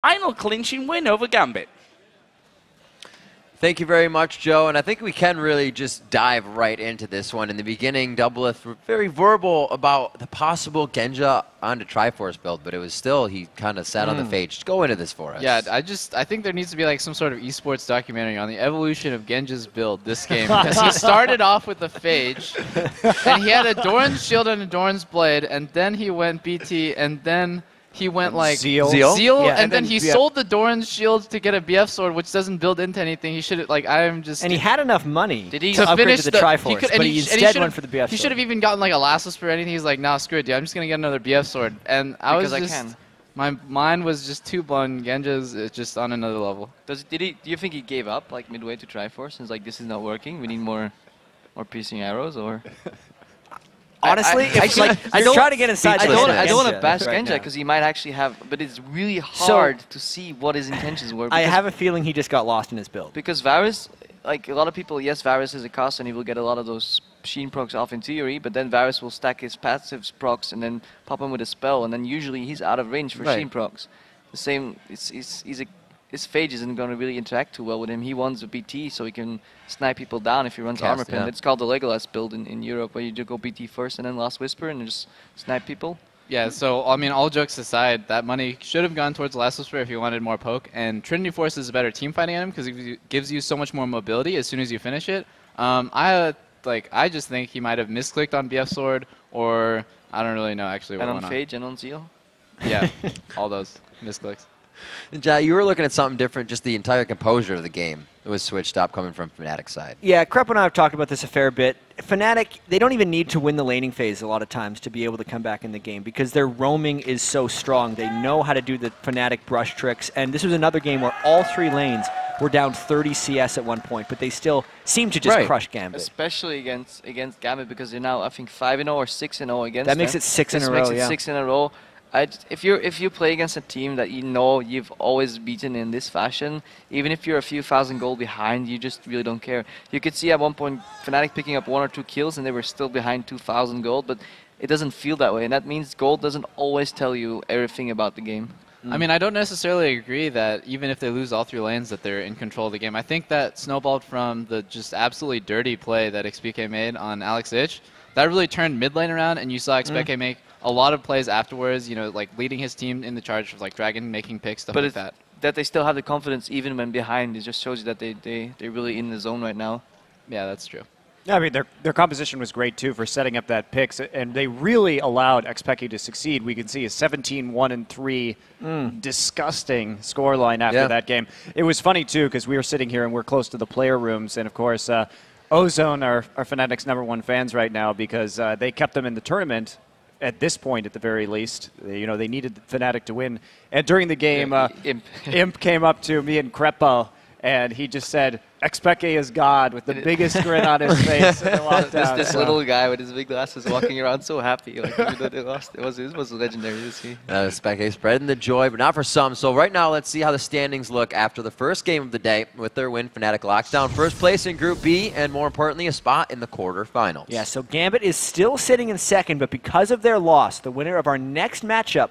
Final clinching win over Gambit. Thank you very much, Joe. And I think we can really just dive right into this one. In the beginning, Doubleth were very verbal about the possible Genja onto Triforce build, but it was still, he kind of sat on the fade. Just go into this for us. Yeah, I think there needs to be like some sort of esports documentary on the evolution of Genja's build this game. Because he started off with a Phage, and he had a Doran's shield and a Doran's blade, and then he went BT, and then he went like Zeal, yeah, and then he sold the Doran's shield to get a BF sword, which doesn't build into anything. He should like And he had enough money to upgrade finish to the Triforce, but he instead went for the BF sword. He should have even gotten like a Last Whisper or anything. He's like, nah, screw it, dude. I'm just gonna get another BF sword. And my mind was just too blown. Genja's just on another level. Do you think he gave up like midway to Triforce and was like, this is not working? We need more piercing arrows, or? Honestly, I don't try to get inside. I don't want to bash Genja because he might actually have, but it's really hard to see what his intentions were. I have a feeling he just got lost in his build. Because Varus, like a lot of people, yes, Varus is a cost and he will get a lot of those Sheen procs off in theory, but then Varus will stack his passives procs and then pop him with a spell, and then usually he's out of range for Sheen procs. The same, his Phage isn't going to really interact too well with him. He wants a BT so he can snipe people down if he runs armor pin. It's called the Legolas build in Europe, where you do go BT first and then Last Whisper and just snipe people. Yeah, so I mean, all jokes aside, that money should have gone towards Last Whisper if you wanted more poke. And Trinity Force is a better team fighting item because it gives you so much more mobility as soon as you finish it. I just think he might have misclicked on BF Sword, or I don't really know actually what went on. And on Phage and on Zeal? Yeah, all those misclicks. Ja, you were looking at something different, just the entire composure of the game. It was switched up coming from Fnatic's side. Yeah, Krep and I have talked about this a fair bit. Fnatic, they don't even need to win the laning phase a lot of times to be able to come back in the game because their roaming is so strong. They know how to do the Fnatic brush tricks, and this was another game where all three lanes were down 30 CS at one point, but they still seem to just crush Gambit. Especially against Gambit because they're now, I think, 5-0 or 6-0 against them. That makes it 6 in a row, yeah. 6 in a row. If you play against a team that you know you've always beaten in this fashion, even if you're a few thousand gold behind, you just really don't care. You could see at one point Fnatic picking up 1 or 2 kills and they were still behind 2,000 gold, but it doesn't feel that way, and that means gold doesn't always tell you everything about the game. I mean, I don't necessarily agree that even if they lose all 3 lanes that they're in control of the game. I think that snowballed from the just absolutely dirty play that XPK made on Alex Ich. That really turned mid lane around, and you saw XPK make a lot of plays afterwards, you know, like leading his team in the charge of like Dragon, making picks, stuff like that. That they still have the confidence even when behind, it just shows you that they're really in the zone right now. Yeah, that's true. Yeah, I mean, their composition was great, too, for setting up that picks, and they really allowed XPK to succeed. We can see a 17-1-3 disgusting scoreline after that game. It was funny, too, because we were sitting here and we're close to the player rooms, and, of course, Ozone are Fnatic's #1 fans right now because they kept them in the tournament at this point, at the very least. You know, they needed Fnatic to win. And during the game, Imp came up to me and Krepo, and he just said, XPK is God, with the biggest grin on his face. This little guy with his big glasses walking around so happy. Like, even though they lost, it was legendary to see. XPK spreading the joy, but not for some. So right now, let's see how the standings look after the first game of the day. With their win, Fnatic locks down first place in Group B, and more importantly, a spot in the quarterfinals. Yeah, so Gambit is still sitting in second, but because of their loss, the winner of our next matchup